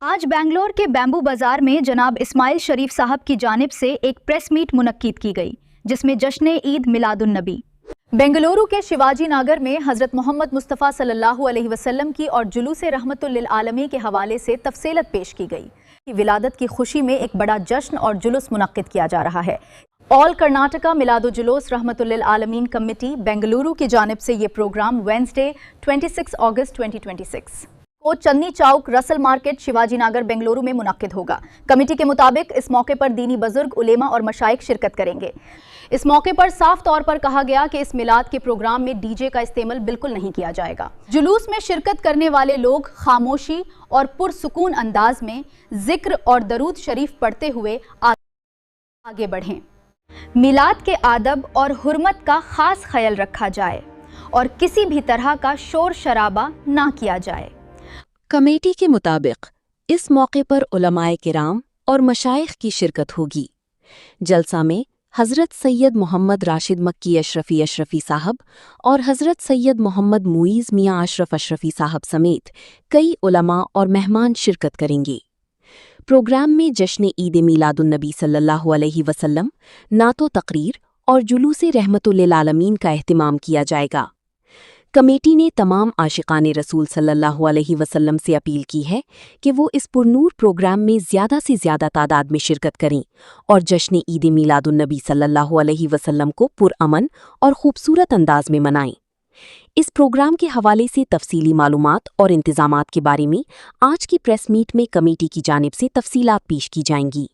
आज बेंगलोर के बैम्बू बाजार में जनाब इस्माइल शरीफ साहब की जानिब से एक प्रेस मीट मुनक्किद की गई, जिसमें जश्न ईद मिलादुन नबी बेंगलुरु के शिवाजी नगर में हजरत मोहम्मद मुस्तफ़ा सल्लल्लाहु अलैहि वसल्लम की और जुलूस रहमतुल लिल आलमीन के हवाले से तफसीलत पेश की गई कि विलादत की खुशी में एक बड़ा जश्न और जुलूस मुनक्किद किया जा रहा है। ऑल कर्नाटका मिलादु जुलूस रहमतुल लिल आलमीन कमेटी बेंगलुरु की जानिब से ये प्रोग्राम वेंसडे 26 अगस्त 2026 को चन्नी चौक रसल मार्केट शिवाजी नगर बेंगलुरु में मुनक्किद होगा। कमेटी के मुताबिक इस मौके पर दीनी बुजुर्ग, उलेमा और मशाइख शिरकत करेंगे। इस मौके पर साफ तौर पर कहा गया कि इस मिलाद के प्रोग्राम में डीजे का इस्तेमाल बिल्कुल नहीं किया जाएगा। जुलूस में शिरकत करने वाले लोग खामोशी और पुरसुकून अंदाज में जिक्र और दरूद शरीफ पढ़ते हुए आगे बढ़ें। मिलाद के आदब और हुर्मत का खास ख्याल रखा जाए और किसी भी तरह का शोर शराबा ना किया जाए। कमेटी के मुताबिक इस मौके पर उलमाए किराम और मशाइख की शिरकत होगी। जलसा में हज़रत सैयद मोहम्मद राशिद मक्की अशरफी साहब और हज़रत सैयद मोहम्मद मुईज़ मियाँ अशरफी साहब समेत कई उलमा और मेहमान शिरकत करेंगे। प्रोग्राम में जश्न ईद मिलादुन नबी सल्लल्लाहु अलैहि वसल्लम, नातो तकरीर और जुलूसे रहमतुल लिल आलमीन का एहतिमाम किया जाएगा। कमेटी ने तमाम आशिकाने रसूल सल्लल्लाहु अलैहि वसल्लम से अपील की है कि वो इस पुरनूर प्रोग्राम में ज़्यादा से ज़्यादा तादाद में शिरकत करें और जश्न ईद मिलादुन नबी सल्लल्लाहु अलैहि वसल्लम को पुरअमन और खूबसूरत अंदाज में मनाएं। इस प्रोग्राम के हवाले से तफसीली मालूमात और इंतजामात के बारे में आज की प्रेस मीट में कमेटी की जानिब से तफसीलात पेश की जाएंगी।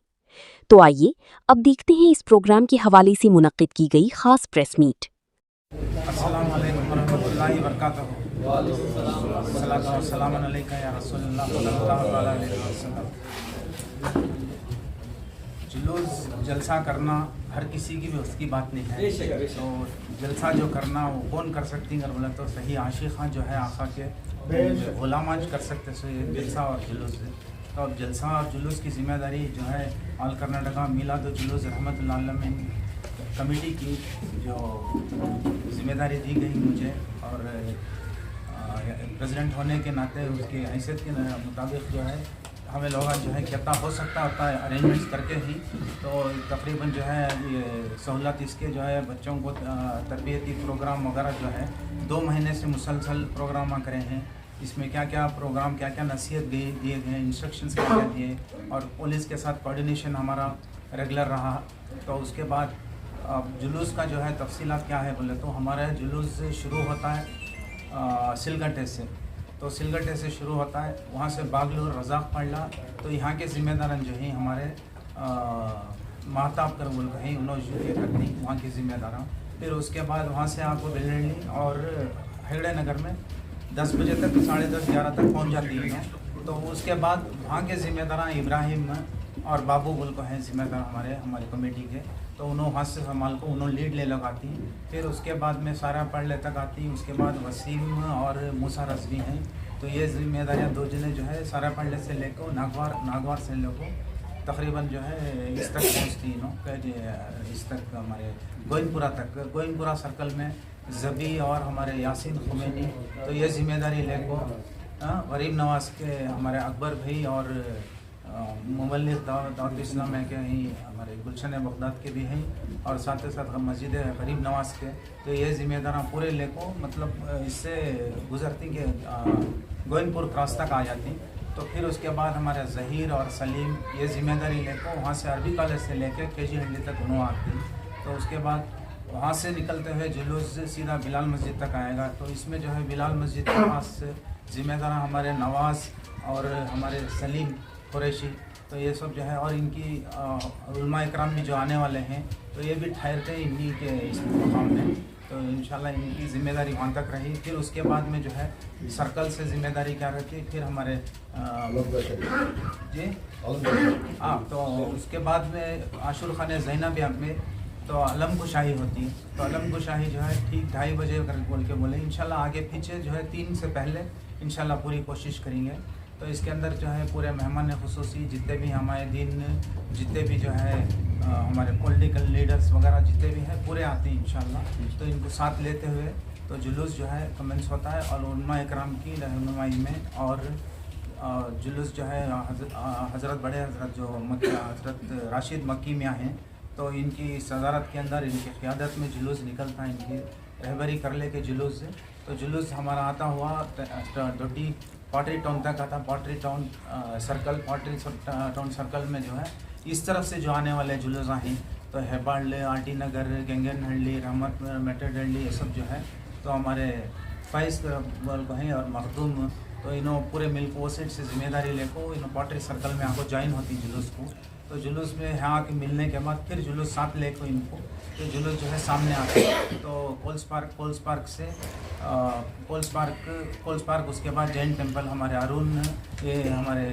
तो आइए अब देखते हैं इस प्रोग्राम के हवाले से मुनक्किद की गई खास प्रेस मीट। अस्सलामु अलैकुम वरहमतुल्लाहि वबरकातुहू। सल्लल्लाहु अलैहि या रसूलल्लाह सल्लल्लाहु अलैहि वसल्लम। जुलूस जलसा करना हर किसी की भी उसकी बात नहीं है। तो जलसा जो करना वो कौन कर सकती है, बोला तो सही आशिक़ां जो है आका के गुलाम कर सकते सो ये जलसा और जुलूस से। तो अब जलसा और जुलूस की जिम्मेदारी जो है ऑल कर्नाटका मिलाद जुलूस रहमतुल लिल आलमीन कमेटी की जो जिम्मेदारी दी गई मुझे और प्रेसिडेंट होने के नाते उसकी हैसियत के मुताबिक जो है हमें लोग जो है कितना हो सकता होता है अरेंजमेंट्स करके ही तो तकरीबन जो है ये सहूलत इसके जो है बच्चों को तरबियती प्रोग्राम वगैरह जो है 2 महीने से मुसलसल प्रोग्राम करे हैं। इसमें क्या क्या प्रोग्राम, क्या क्या नसीहत दिए गए, इंस्ट्रक्शंस क्या क्या दिए और पुलिस के साथ कोऑर्डिनेशन हमारा रेगुलर रहा। तो उसके बाद अब जुलूस का जो है तफसीलात क्या है बोले तो हमारा जुलूस शुरू होता है सिलगट्टे से। तो सिलगट्टे से शुरू होता है, वहाँ से बागलूर रज़ाक पड़ला। तो यहाँ के ज़िम्मेदारान जो हैं हमारे महताब कर बोल कहीं उन्होंने करनी वहाँ की ज़िम्मेदारान। फिर उसके बाद वहाँ से आपको बिल्डली और हेगड़े नगर में 10 बजे तक 10:30 11 तक पहुँच जाती है। तो उसके बाद वहाँ के ज़िम्मेदारान इब्राहिम और बाबू बोल को हैं ज़िम्मेदार हमारे कमेटी के। तो उन्होंने हाथ से संभाल को उन्होंने लीड ले लगाती। फिर उसके बाद में सारा पढ़ले तक आती। उसके बाद वसीम और मूसा रज़वी हैं। तो ये जिम्मेदारियाँ 2 जने जो है सारा पढ़ले से लेकर नागवार से लेकर तकरीबन जो है इस तक पहुँचती इस तक हमारे गोइनपुरा सर्कल में जबी और हमारे यासीन खुमैनी। तो ये जिम्मेदारी लेकर गरीब नवाज के हमारे अकबर भाई और मुबल्लिग़ दावत इस्लाम है के ही हमारे गुलशन बगदाद के भी हैं और साथ ही साथ मस्जिद गरीब नवाज के। तो ये जिम्मेदार पूरे लेको मतलब इससे गुजरती के गोइनपुर क्रॉस तक आ जाती। तो फिर उसके बाद हमारे ज़हीर और सलीम ये जिम्मेदारी लेको वहाँ से अरबी कॉलेज से लेके KG हंडी तक उन्होंने आती। तो उसके बाद वहाँ से निकलते हुए जुलूस सीधा बिलाल मस्जिद तक आएगा। तो इसमें जो है बिलाल मस्जिद के पास से जिम्मेदार हमारे नवाज़ और हमारे सलीम कुरैशी। तो ये सब जो है और इनकी उलमा इकराम भी जो आने वाले हैं तो ये भी ठहरते हैं इन्हीं के इस मुकाम में। तो इंशाल्लाह इनकी ज़िम्मेदारी वहाँ तक रही। फिर उसके बाद में जो है सर्कल से ज़िम्मेदारी क्या रहती है, फिर हमारे जी हाँ। तो उसके बाद में आशुर खाने ज़ैनब में तो अलम कुशाही होती है। तो अलम कुशाही जो है ठीक 2:30 बजे बोल के बोले इंशाल्लाह आगे पीछे जो है 3 से पहले इंशाल्लाह पूरी कोशिश करेंगे। तो इसके अंदर जो है पूरे मेहमान खुसूसी जितने भी हमारे दिन जितने भी जो है हमारे पॉलिटिकल लीडर्स वगैरह जितने भी हैं पूरे आते हैं इंशाल्लाह। तो इनको साथ लेते हुए तो जुलूस जो है कमेंस होता है और उलमा इकराम की रहनुमाई में और जुलूस जो है हज़रत बड़े हज़रत जो हज़रत राशिद मक्की मियाँ हैं, तो इनकी सदारत के अंदर इनकी क़ियादत में जुलूस निकलता है, इनकी रहबरी कर ले के जुलूस से। तो जुलूस हमारा आता हुआ डोटी पॉटरी टाउन तक आता। पॉटरी टाउन सर्कल में जो है इस तरफ से जो आने वाले जुलूस हैं, तो हेबाड़ले, आरटी नगर, गंगनहल्ली, रहमत मेटरडल्ली, ये सब जो है तो हमारे फैज़ को हैं और मखदूम, तो इन्हों पूरे मिल को से जिम्मेदारी लेको इन्हों पॉटरी सर्कल में आको ज्वाइन होती जुलूस को। तो जुलूस में यहाँ के मिलने के बाद फिर जुलूस साथ लेको इनको, तो जुलूस जो है सामने आते हैं। तो कोल्स पार्क से कोल्स पार्क उसके बाद जैन टेम्पल, हमारे अरुण, ये हमारे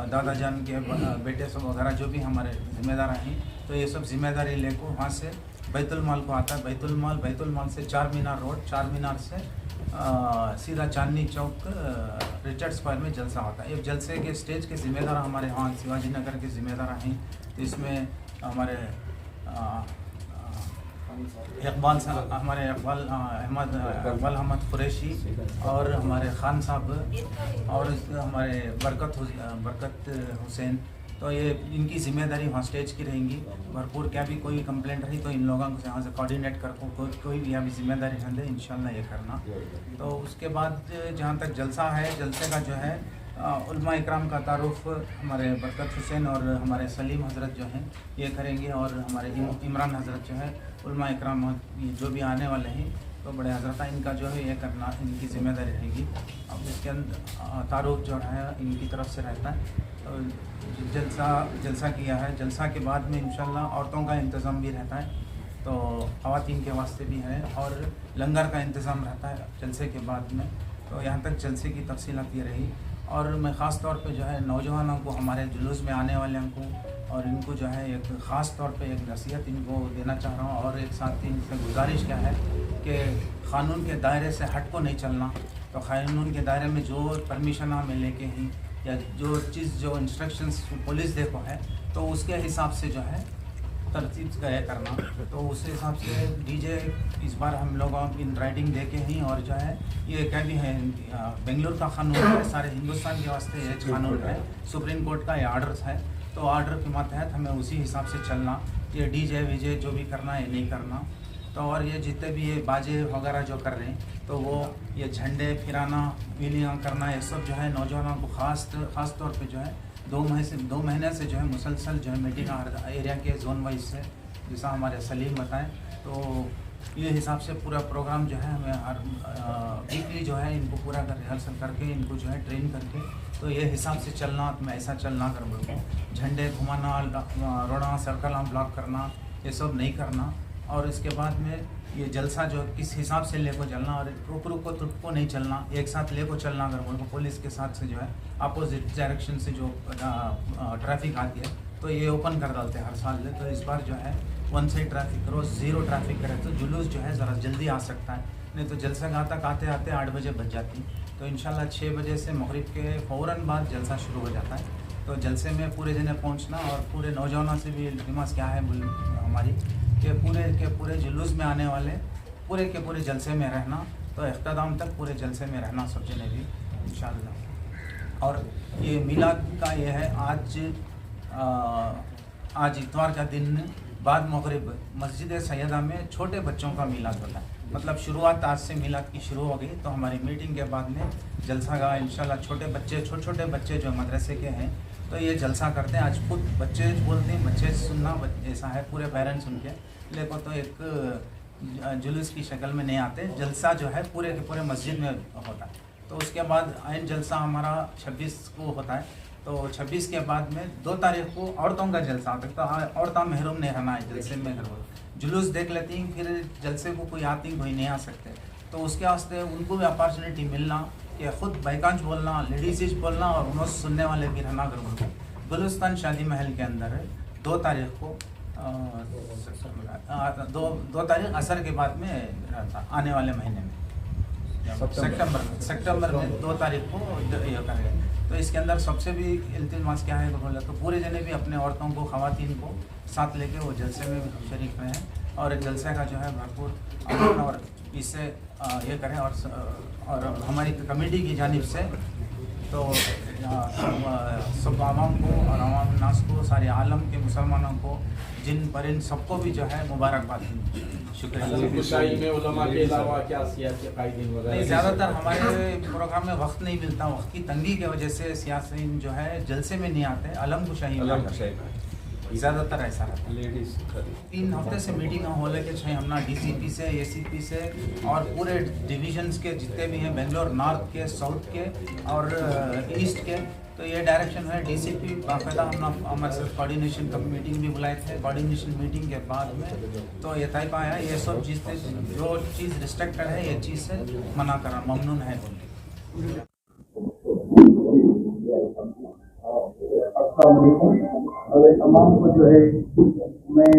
दादा जान के बेटे सब वगैरह जो भी हमारे ज़िम्मेदार हैं, तो ये सब जिम्मेदारी लेको वहाँ से बैतुल माल को आता है। बैतुल माल से चार मीनार रोड, चार मीनार से सीधा चांदनी चौक रिचर्ड स्क्वायर में जलसा होता है। ये जलसे के स्टेज के ज़िम्मेदार हमारे यहाँ शिवाजी नगर के ज़िम्मेदार हैं। तो इसमें हमारे इकबाल अहमद कुरैशी और हमारे खान साहब और हमारे बरकत हुसैन, तो ये इनकी ज़िम्मेदारी वहाँ स्टेज की रहेंगी। भरपूर क्या भी कोई कंप्लेंट रही तो इन लोगों को यहाँ से कोऑर्डिनेट कर कोई भी यहाँ भी जिम्मेदारी रहते इंशाल्लाह ये करना। तो उसके बाद जहाँ तक जलसा है, जलसे का जो है उलमा इकराम का तारुफ हमारे बरकत हुसैन और हमारे सलीम हज़रत जो हैं ये करेंगे, और हमारे इमरान हज़रत जो है उलमा इकराम जो भी आने वाले हैं तो बड़े हज़रत इनका जो है ये करना इनकी ज़िम्मेदारी रहेगी। अब इसके अंदर तारुफ जो है इनकी तरफ से रहता है। तो जलसा किया है, जलसा के बाद में इंशाल्लाह औरतों का इंतज़ाम भी रहता है, तो ख़वातीन के वास्ते भी है, और लंगर का इंतज़ाम रहता है जलसे के बाद में। तो यहाँ तक जलसे की तफसीलात ये रही। और मैं ख़ास तौर पे जो है नौजवानों को, हमारे जुलूस में आने वाले को और इनको जो है एक ख़ास तौर पे एक नसीहत इनको देना चाह रहा हूँ, और एक साथ ही इनसे गुजारिश क्या है कि क़ानून के दायरे से हट को नहीं चलना। तो क़ानून के दायरे में जो परमिशन हमें लेके हैं या जो चीज़ जो इंस्ट्रक्शंस पुलिस देखो है, तो उसके हिसाब से जो है तरतीब गए करना। तो उस हिसाब से डीजे इस बार हम लोग इन राइटिंग देके हैं, और जो है ये क्या भी है बेंगलुरु का कानून है, सारे हिंदुस्तान के वास्ते ये कानून है, सुप्रीम कोर्ट का ये आर्डर्स है। तो आर्डर के मातहत हमें उसी हिसाब से चलना, ये डीजे वीजे जो भी करना है नहीं करना। तो और ये जितने भी ये बाजे वगैरह जो कर रहे हैं, तो वो ये झंडे फिराना, व्हीलियाँ करना, ये सब जो है नौजवानों को ख़ास तौर पे जो है 2 महीने से जो है मुसलसल जो है मीटिंग एरिया के जोन वाइज से, जैसा हमारे सलीम बताएं, तो ये हिसाब से पूरा प्रोग्राम जो है हमें हर वीकली जो है इनको पूरा कर रिहर्सल करके इनको जो है ट्रेन करके, तो ये हिसाब से चलना, मैं ऐसा चलना कर बोलूँ, झंडे घुमाना, रोड़ा सर्कल ब्लॉक करना, ये सब नहीं करना। और इसके बाद में ये जलसा जो किस हिसाब से लेको चलना, और रुक को नहीं चलना, एक साथ लेको चलना अगर बोलो पुलिस के साथ से जो है अपोजिट डायरेक्शन से जो ट्रैफिक आती है तो ये ओपन कर डालते हैं हर साल। तो इस बार जो है 1 साइड ट्रैफिक करो, 0 ट्रैफिक करे तो जुलूस जो है ज़रा जल्दी आ सकता है, नहीं तो जलसा तक आते 8 बजे बज जाती। तो इंशाल्लाह 6 बजे से मगरिब के फ़ौरन बाद जलसा शुरू हो जाता है। तो जलसे में पूरे जने पहुँचना, और पूरे नौजवानों से भी इल्तिमास क्या है हमारी कि पूरे जुलूस में आने वाले पूरे के पूरे जलसे में रहना, तो इख्तिताम तक पूरे जलसे में रहना सब जने भी इंशाअल्लाह। और ये मिलाद का ये है आज इतवार का दिन बाद मगरिब मस्जिद सैयदा में छोटे बच्चों का मिलाद होता है। मतलब शुरुआत आज से मिलाद की शुरू हो गई। तो हमारी मीटिंग के बाद में जलसा का इंशाल्लाह छोटे बच्चे जो मदरसे के हैं तो ये जलसा करते हैं। आज खुद बच्चे बोलते हैं, बच्चे सुनना ऐसा है, पूरे पेरेंट्स उनके लेको तो एक जुलूस की शक्ल में नहीं आते, जलसा जो है पूरे के पूरे मस्जिद में होता है। तो उसके बाद आइन जलसा हमारा 26 को होता है। तो 26 के बाद में 2 तारीख को औरतों का जलसा होता है। तो औरतें महरूम नहीं रहना है जलसे में, जुलूस देख लेती हैं, फिर जलसे को कोई आती कोई नहीं आ सकते। तो उसके वास्ते उनको भी अपॉर्चुनिटी मिलना कि ख़ुद बैकांच बोलना, लेडीज़ बोलना और उन्होंने सुनने वाले भी रहना। अगर गुलिस्तान शादी महल के अंदर 2 तारीख को 2 तारीख असर के बाद में रहता, आने वाले महीने में सितंबर में 2 तारीख को ये करेंगे। तो इसके अंदर सबसे भी इल्तिमास क्या है बोला तो पूरे जने भी अपने औरतों को, ख़वातीन को साथ लेके वो जलसे में भी शरीक रहे हैं और जलसे का जो है भरपूर अमन और इससे ये करें। और हमारी कमेटी की जानिब से तो सब आवाम को और आवाम नास को, सारे आलम के मुसलमानों को, जिन पर इन सबको भी जो है मुबारकबाद। शुक्रिया। में उलमा के अलावा क्या सियासी कायदीन वगैरह? नहीं, ज़्यादातर हमारे प्रोग्राम में वक्त नहीं मिलता, वक्त की तंगी की वजह से सियासी जो है जलसे में नहीं आते, अलम कुशाही में ज़्यादातर ऐसा रहता है। लेडीज 3 हफ्ते से मीटिंग हो लगे छः हमना DCP से, ACP से और पूरे डिविजन्स के जितने भी हैं, बेंगलोर नॉर्थ के, साउथ के और ईस्ट के, तो ये डायरेक्शन है। DCP बाकायदा हम हमारे साथ कोऑर्डिनेशन का मीटिंग भी बुलाए थे। कोऑर्डिनेशन मीटिंग के बाद में तो ये तय पाया ये सब चीज़ जो चीज़ रिस्ट्रिक्टेड है ये चीज़ से मना करना ममनून है बोले। और तमाम को जो है मैं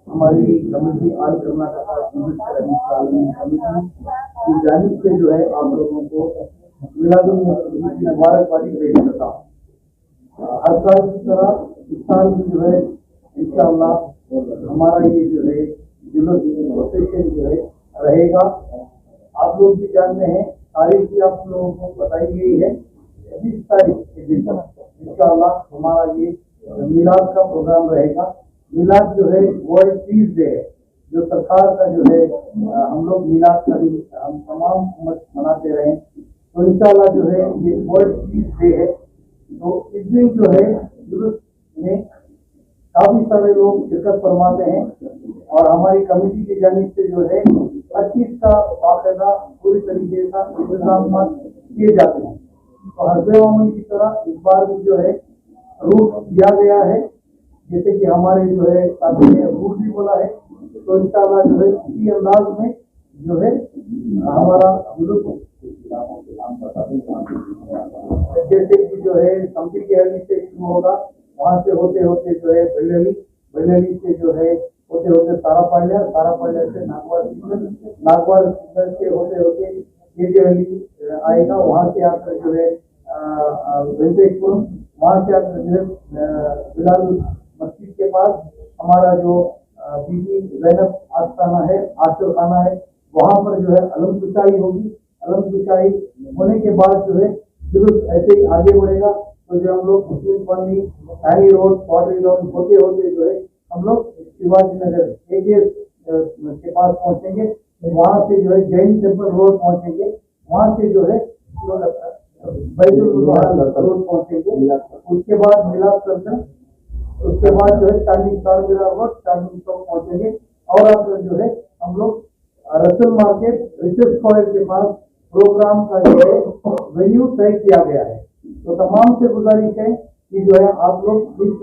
हमारी कमेटी आल कर्नाटका कमेटी की जानिब से जो है आप लोगों को मिलादुन्नबी की मुबारकबादी पेश करता हूँ। हर साल की तरह इस साल भी जो है इंशाअल्लाह हमारा ये जो है प्रोसेशन जो है रहेगा। आप लोग भी जानते हैं, तारीख भी आप लोगों को बताई गई है 20 तारीख के दिन इंशाअल्लाह हमारा ये मिलाद का प्रोग्राम रहेगा। मिलाद जो है वर्ल्ड पीस डे है, जो सरकार का जो है हम लोग मिलाद का दिन हम तमाम उम्मत मनाते रहे, तो इंशाअल्लाह जो है ये वर्ल्ड पीस डे है। तो इस दिन जो है जुलूस में काफी सारे लोग शिरकत फरमाते हैं और हमारी कमेटी की जानिब से जो है 25 का बाकायदा पूरी तरीके का इंतजाम किए जाते हैं। तो हज़रत मामूली की तरह इस बार भी जो है रूट दिया गया है, जैसे कि हमारे जो है साथी ने रूट भी बोला है, तो इंशाअल्लाह जो है इसी अंदाज में जो है हमारा जुलूस जैसे कि जो है संपी के हली से शुरू होगा, वहाँ से होते होते जो है बेलली से जो है होते होते सारापाड़िया से नागवार से होते होते ये हली आएगा, वहाँ से आकर जो है वेंकटेशपुरम, वहाँ से आकर जो है बिलाल मस्जिद के पास हमारा जो बीबी ज़ैनब आस्थाना है, आश्र खाना है, वहाँ पर जो है अलम कुशाई होगी। अलम कुशाई होने के बाद जो है जुलूस ऐसे ही आगे बढ़ेगा। तो जो हम लोग मुस्लिम कॉलोनी, हैंगी रोड, पॉटरी रोड होते होते जो है हम लोग शिवाजी नगर के पास पहुँचेंगे, वहाँ से जो है जैन टेम्पल रोड पहुँचेंगे, वहाँ से जो है रोड पहुँचेंगे, उसके बाद मिलाद सर्कल, उसके बाद जो है स्टैंडिंग चारमीनार रोड, स्टैंडिंग चौक पहुँचेंगे और अब जो है हम लोग रसल मार्केट रिसर्च कॉलेज के पास प्रोग्राम का जो है वेन्यू तय किया गया है। तो तमाम से गुजारिश है कि जो है आप लोग इस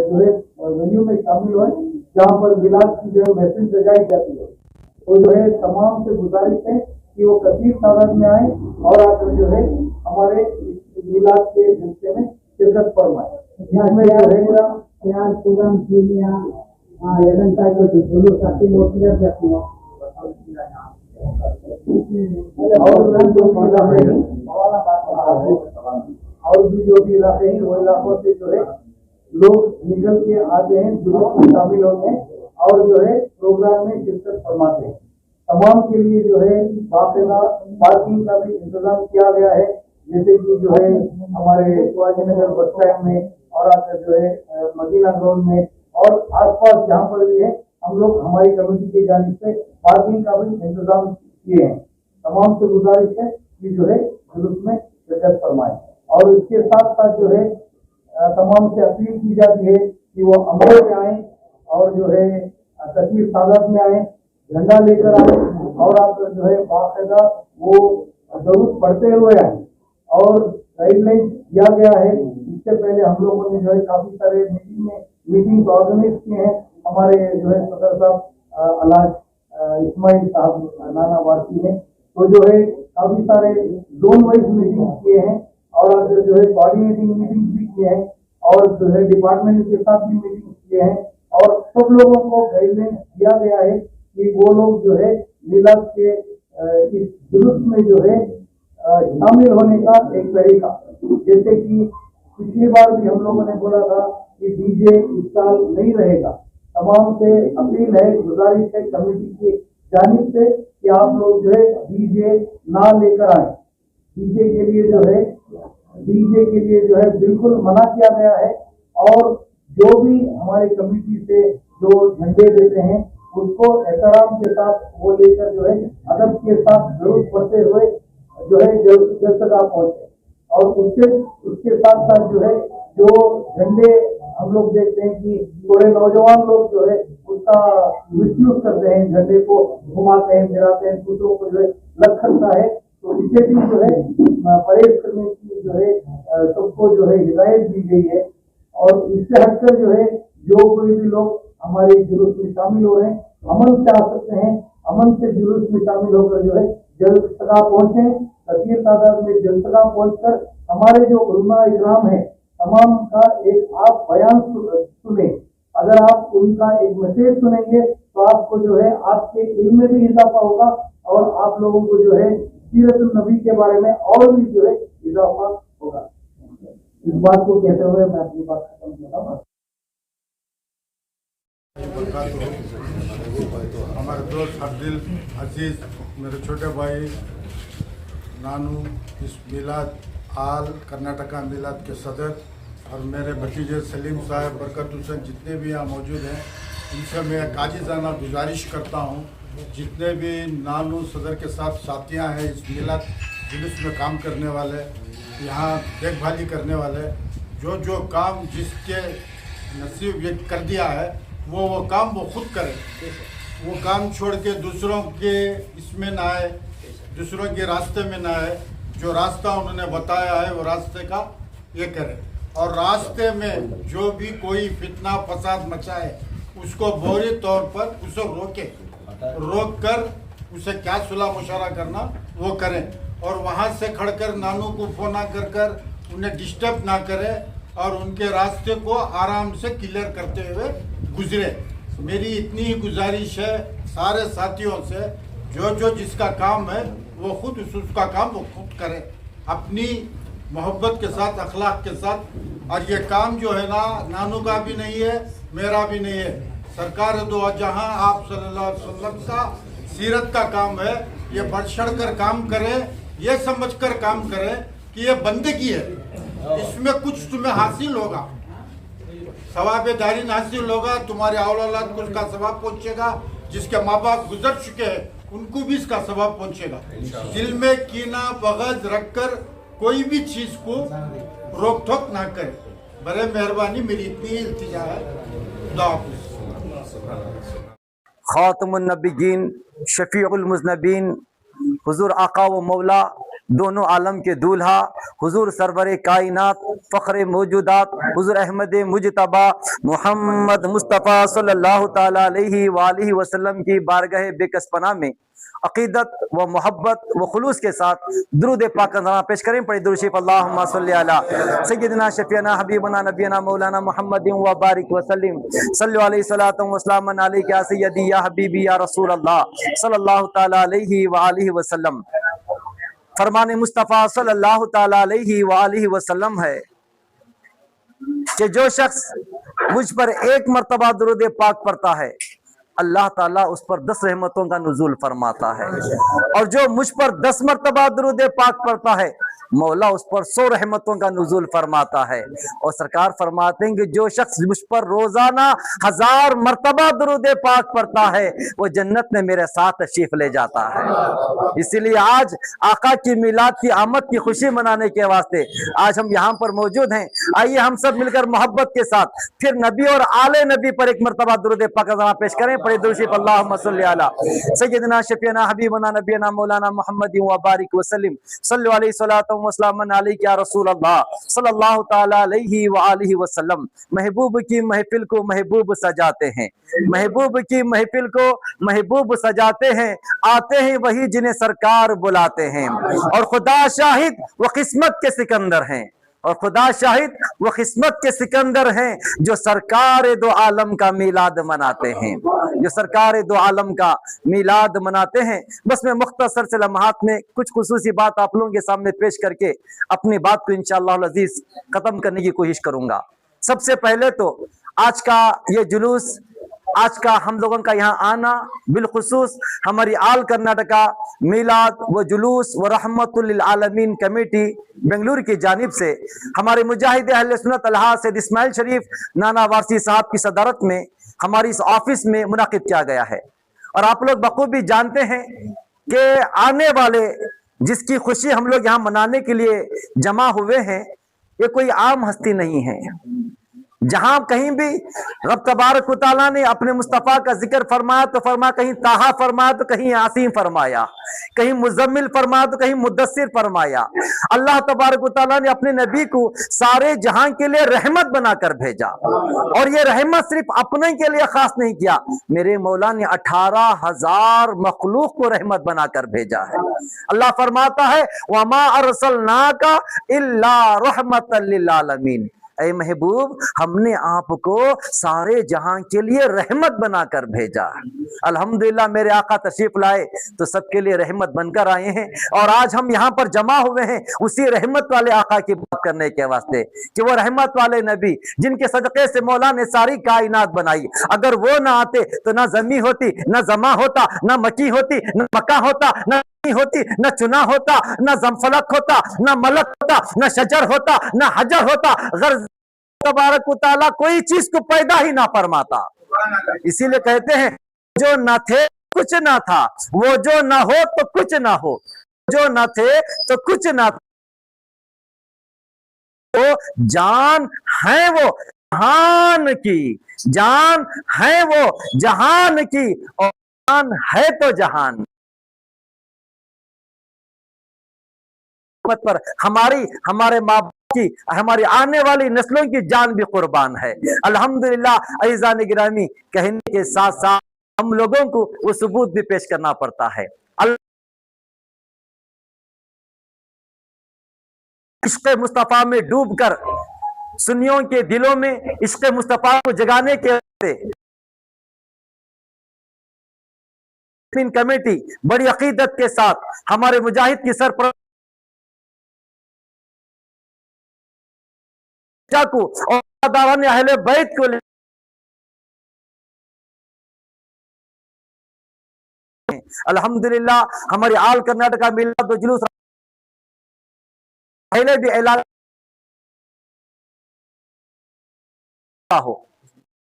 जो है वेन्यू में शामिल हुए, जहाँ पर मिलाद की जो है महफिल सजाई जाती है। तो जो है तमाम से गुजारिश है कि वो कसीर तादाद में आए और आकर जो है हमारे मिलाद के जलसे में शिरकत फरमाए। इसमें जो है प्रोग्राम और भी जो भी इलाके हैं वो इलाकों से जो है लोग निकल के आते हैं, जुलूस में शामिल होते हैं और जो है प्रोग्राम में शिरकत फरमाते हैं। तमाम के लिए जो है बाकायदा पार्किंग का भी इंतजाम किया गया है, जैसे कि जो है हमारे शिवाजी नगर बस स्टैंड में और आकर जो है मदीना ग्राउंड में और आसपास जहाँ पर भी है हम लोग हमारी कमेटी की जानिब से पार्किंग का भी इंतजाम किए हैं। तमाम से गुजारिश है कि जो है जुलूस में शिरकत फरमाए और इसके साथ साथ जो है तमाम से अपील की जाती है कि वो अमले में आए और जो है तकलीफ सादत में आए, झंडा लेकर आए और आप जो है बाकायदा वो जरूरत पढ़ते हुए आए और गाइडलाइन दिया गया है। इससे पहले हम लोगों ने जो है काफी सारे मीटिंग ऑर्गेनाइज किए हैं। हमारे जो है सदर साहब अलाज इस्माइल साहब नाना वासी ने तो जो है काफी सारे जोन वाइज मीटिंग किए हैं और जो है कोऑर्डिनेटिंग मीटिंग भी किए हैं और जो है डिपार्टमेंट के साथ भी मीटिंग किए हैं और सब लोगों को गाइडलाइन दिया गया है कि वो लोग जो है मिलाद के इस जुलूस में जो है शामिल होने का एक तरीका, जैसे कि पिछली बार भी हम लोगों ने बोला था कि डीजे इस साल नहीं रहेगा। तमाम से अपील है, गुजारिश है कमेटी की जानिब से कि आप लोग जो है डीजे ना लेकर आए। डीजे के लिए जो है डीजे के लिए जो है बिल्कुल मना किया गया है। और जो भी हमारे कमेटी से जो झंडे देते हैं उसको एहतराम के साथ वो लेकर जो है अदब के साथ जरूरत पड़ते हुए जो है जल तक पहुंचे। और उसके साथ साथ जो है जो झंडे हम लोग देखते हैं कि थोड़े नौजवान लोग जो है उसका मिसयूज करते हैं, झंडे को घुमाते हैं, फिराते हैं, दूसरों को जो है लग सकता है। तो इसे भी जो है परहेज करने की जो है सबको जो है हिदायत दी गई है। और इससे हटकर जो है जो कोई भी लोग हमारे जुलूस में शामिल हो रहे हैं अमन से आ सकते हैं, अमन से जुलूस में शामिल होकर जो है जलसगा पहुंचे, कसीर तादाद में जलसगा पहुंचकर हमारे जो उलमा इकराम है तमाम का एक आप बयान सुने। अगर आप उनका एक मैसेज सुनेंगे तो आपको जो है आपके इल्म में भी इजाफा होगा और आप लोगों को जो है सीरत नबी के बारे में और भी जो है इजाफा होगा। इस बात को कहते हुए मैं अपनी बात खत्म करता हूँ। हमारे दोस्त अब्दुल अजीज, मेरे छोटे भाई नानू, इस मिलाद आल कर्नाटका मिलाद के सदर, और मेरे भतीजे सलीम साहब, बरकत हुसैन, जितने भी यहाँ मौजूद हैं, इनसे मैं काजिज़ाना गुजारिश करता हूँ, जितने भी नानू सदर के साथ साथियाँ हैं इस मिलाद जुलूस में काम करने वाले, यहाँ देखभाली करने वाले, जो जो काम जिसके नसीब ये कर दिया है वो काम वो खुद करे। वो काम छोड़ के दूसरों के इसमें ना आए, दूसरों के रास्ते में ना आए। जो रास्ता उन्होंने बताया है वो रास्ते का ये करे। और रास्ते में जो भी कोई फितना फसाद मचाए उसको फौरी तौर पर उसे रोक कर उसे क्या सुलह मुशावरा करना वो करें। और वहाँ से खड़कर नानू को फोन ना कर उन्हें डिस्टर्ब ना करें और उनके रास्ते को आराम से क्लियर करते हुए गुजरे। मेरी इतनी ही गुजारिश है सारे साथियों से, जो जिसका काम है वो खुद उसका काम वो खुद करे, अपनी मोहब्बत के साथ, अखलाक के साथ। और ये काम जो है ना नानू का भी नहीं है, मेरा भी नहीं है, सरकार दो जहां आप सल्लल्लाहु अलैहि वसल्लम का सीरत का काम है। ये बढ़ चढ़ कर काम करें, ये समझ कर काम करें कि ये बंदगी है, इसमें कुछ तुम्हें हासिल होगा, सवाब दारिन हासिल होगा, तुम्हारे औलाद को उसका सवाब पहुंचेगा, जिसके माँ बाप गुजर चुके हैं उनको भी इसका सवाब पहुंचेगा। दिल में कीना बगज रखकर कोई भी चीज को रोक टोक ना करे। बड़े मेहरबानी, मेरी इतनी ही इल्तिजा है। खुदा हाफिज़। खातमुन नबीयीन, शफीउल मुज़नबीन, हुजूर आका व मौला, दोनों आलम के दूल्हा, हुजूर सरवर कायनात, फ़ख्र मौजूदात, हुजूर अहमद मुजतबा मोहम्मद मुस्तफ़ा सल्लल्लाहु ताला अलैहि वालिहि वसल्लम की बारगाह बेकसपना में अकीदत व मोहब्बत व खुलूस के साथ दुरूद पाक का पेश करें। पढ़े दुरूद शरीफ। अल्लाहुम्मा सल्लि अला सय्यिदना शफीना हबीबना नबीना मौलाना मुहम्मदिन व बारिक व सल्लिम सल्लल्लाहु अलैहि सल्लल्लाहु वसल्लम अलैका या सय्यदी या हबीबी या रसूल अल्लाह सल्लल्लाहु ताला अलैहि व आलिहि वसल्लम। फरमान मुस्तफ़ा सल्लल्लाहु ताला अलैहि व आलिहि वसल्लम है कि जो शख्स मुझ पर एक मर्तबा दुरूद पाक पढ़ता है अल्लाह ताला उस पर 10 रहमतों का नुज़ूल फरमाता है, और जो मुझ पर 10 मर्तबा दुरूद पाक पढ़ता है मौला उस पर 100 रहमतों का नुज़ूल फरमाता है। और सरकार फरमाते हैं कि जो शख्स मुझ पर रोजाना 1000 मर्तबा दुरूद पाक पढ़ता है वो जन्नत में मेरे साथ तशरीफ ले जाता है। इसीलिए आज आका की मिलाद की आमद की खुशी मनाने के वास्ते आज हम यहाँ पर मौजूद हैं। आइए हम सब मिलकर मोहब्बत के साथ फिर नबी और आले नबी पर एक मर्तबा दुरूद पाक पेश करें। पढ़े दुरूद शरीफ। अल्लाहुम्मा सल्लि अला सय्यिदना शफीना हबीबना नबीना मौलाना मुहम्मदिन व बारिक व सल्लिम सल्लल्लाहु अलैहि सल्लल्लाहु वसल्लम अलैका या रसूल अल्लाह सल्लल्लाहु ताला अलैहि व आलिहि वसल्लम। महबूब की महफिल को महबूब सजाते हैं, महबूब की महफिल को महबूब सजाते हैं, आते हैं वही जिन्हें सरकार बुलाते हैं। और खुदा शाहिद वो किस्मत के सिकंदर हैं, और खुदा शाहिद वो किस्मत के सिकंदर हैं जो सरकार दो आलम का मीलाद मनाते हैं, जो सरकार दो आलम का मीलाद मनाते हैं। बस मैं मुख्तसर से लम्हात में कुछ खुसूसी बात आप लोगों के सामने पेश करके अपनी बात को इंशाअल्लाह अज़ीज खत्म करने की कोशिश करूंगा। सबसे पहले तो आज का ये जुलूस आज का हम लोगों का यहाँ आना बिलखुसूस हमारी आल कर्नाटका मिलाद व जुलूस व रहमतुल लिल आलमीन कमेटी बेंगलुरु की जानिब से हमारे मुजाहिद अहले सुन्नत अलहाज सैयद इस्माइल शरीफ नाना वारसी साहब की सदारत में हमारी इस ऑफिस में मुनाकिद किया गया है। और आप लोग बखूबी जानते हैं कि आने वाले जिसकी खुशी हम लोग यहाँ मनाने के लिए जमा हुए हैं, ये कोई आम हस्ती नहीं है। जहां कहीं भी रब तबारक व तआला ने अपने मुस्तफ़ा का जिक्र फरमाया तो फरमाया, कहीं ताहा फरमाया तो कहीं यासीन फरमाया, कहीं मुजम्मिल फरमाया तो कहीं मुद्दस्सिर फरमाया। अल्लाह तबारक व तआला ने अपने नबी को सारे जहां के लिए रहमत बनाकर भेजा, और ये रहमत सिर्फ अपने के लिए खास नहीं किया, मेरे मौला ने 18,000 मखलूक को रहमत बनाकर भेजा है। अल्लाह फरमाता है वमा अरसलनाका इल्ला रहमतल लिल आलमीन, ऐ महबूब हमने आपको सारे जहां के लिए रहमत बनाकर भेजा। अल्हम्दुलिल्लाह मेरे आका तशरीफ लाए तो सबके लिए रहमत बनकर आए हैं, और आज हम यहाँ पर जमा हुए हैं उसी रहमत वाले आका की बात करने के वास्ते कि वो रहमत वाले नबी जिनके सदक़े से मौला ने सारी कायनात बनाई। अगर वो ना आते तो ना जमी होती, ना जमा होता, ना मकी होती, ना मक्का होता, ना होती, न चुना होता, न जमफलक होता, न मलक होता, न शजर होता, न हजर होता। गर्ज तबारक व तआला कोई चीज को पैदा ही ना फरमाता। इसीलिए कहते हैं जो न थे कुछ ना था, वो जो ना हो तो कुछ ना हो, जो न थे तो कुछ ना, वो जान है वो जहान की, जान है वो जहान की, और जान है तो जहान पर हमारे माँ बाप की, हमारी आने वाली नस्लों की जान भी कुर्बान है। अल्हम्दुलिल्लाह अज़ीज़ान गिरामी, कहने के साथ साथ हम लोगों को वो सबूत भी पेश करना पड़ता है। इश्क़ मुस्तफ़ा में डूबकर सुन्नियों के दिलों में इश्क़ मुस्तफ़ा को जगाने के कमेटी बड़ी अकीदत के साथ हमारे मुजाहिद की सरपरस्त को और अहले बैत को अल्हम्दुलिल्लाह हमारी आल कर्नाटका मिलाद व जुलूस पहले भी ऐलान हो,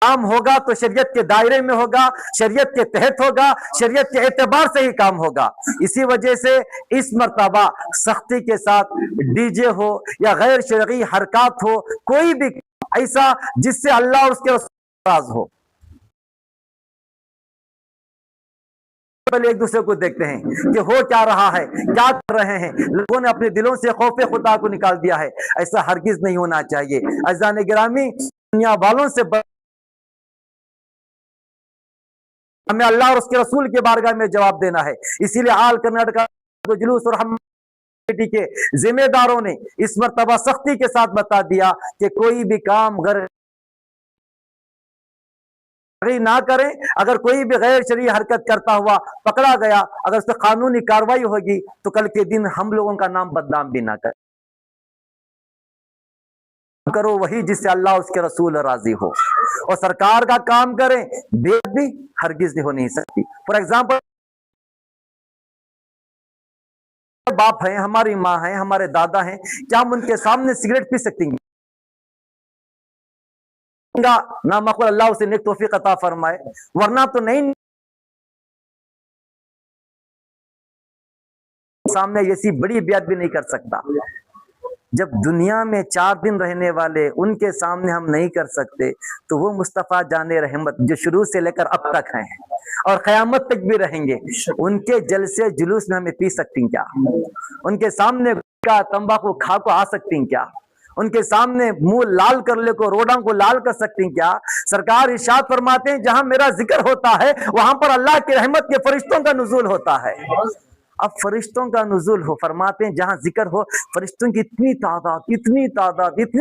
काम होगा तो शरीयत के दायरे में होगा, शरीयत के तहत होगा, शरीयत के एतबार से ही काम होगा। इसी वजह से इस मर्तबा सख्ती के साथ डीजे हो या गैर शरई हरकत हो, कोई भी ऐसा जिससे अल्लाह उसके नाराज हो, पहले एक दूसरे को देखते हैं कि हो क्या रहा है, क्या कर रहे हैं। लोगों ने अपने दिलों से खौफे खुदा को निकाल दिया है, ऐसा हरगिज नहीं होना चाहिए। अज़ीज़ान गिरामी, दुनिया वालों से हमें अल्लाह और उसके रसूल के बारगाह में जवाब देना है। इसीलिए आल कर्नाटका जुलूस और हम के जिम्मेदारों ने इस मर्तबा सख्ती के साथ बता दिया कि कोई भी काम गैर ना करें। अगर कोई भी गैर शरई हरकत करता हुआ पकड़ा गया, अगर उस पर कानूनी कार्रवाई होगी तो कल के दिन हम लोगों का नाम बदनाम भी ना करो वही जिससे अल्लाह उसके रसूल राजी हो, और सरकार का काम करें, बेअदबी हरगिज नहीं हो नहीं सकती। फॉर एग्जाम्पल, बाप है, हमारी माँ है, हमारे दादा हैं, क्या हम उनके सामने सिगरेट पी सकते हैं? ना मखलूक अल्लाह उसे नेक तौफीक अता फरमाए, वरना तो नहीं। सामने ऐसी बड़ी बेअदबी नहीं कर सकता। जब दुनिया में 4 दिन रहने वाले उनके सामने हम नहीं कर सकते, तो वो मुस्तफ़ा जाने रहमत जो शुरू से लेकर अब तक हैं और क़यामत तक भी रहेंगे, उनके जलसे जुलूस में हमें पी सकती क्या? उनके सामने का तंबाकू खा को आ सकती क्या? उनके सामने मुंह लाल कर ले को, रोडा को लाल कर सकती क्या? सरकार इरशाद फरमाते हैं जहां मेरा जिक्र होता है वहां पर अल्लाह की रहमत के फरिश्तों का नुज़ूल होता है। अब फरिश्तों का नुज़ुल हो, फरमाते हैं जहां जिक्र हो फरिश्तों की इतनी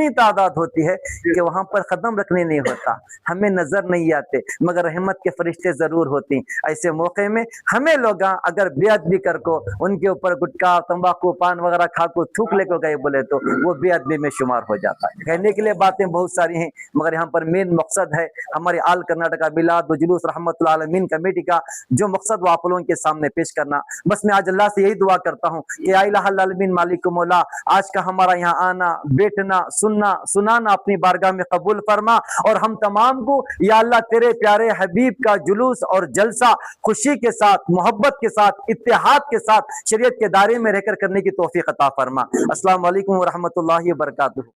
तादाद होती है कि वहां पर कदम रखने नहीं होता, हमें नजर नहीं आते, मगर रहमत के फरिश्ते जरूर होती हैं। ऐसे मौके में हमें लोग अगर बेअदबी कर को उनके ऊपर गुटखा तंबाकू पान वगैरह खा को थूक ले को गए बोले तो वो बेअदबी में शुमार हो जाता है। कहने के लिए बातें बहुत सारी हैं, मगर यहाँ पर मेन मकसद है हमारे आल कर्नाटका मिलाद व जुलूस रहमतुल आलमीन कमेटी का जो मकसद वो आप लोगों के सामने पेश करना। बस मैं आज अल्लाह से यही दुआ करता हूँ कि या इलाहुल आलमीन मालिक मौला, आज का हमारा यहाँ आना बैठना सुनना सुनाना अपनी बारगाह में कबूल फरमा, और हम तमाम को या अल्लाह तेरे प्यारे हबीब का जुलूस और जलसा खुशी के साथ मोहब्बत के साथ इत्तेहाद के साथ शरीयत के दायरे में रहकर करने की तौफीक अता फरमा। अस्सलाम वालेकुम व रहमतुल्लाहि व बरकातुहू।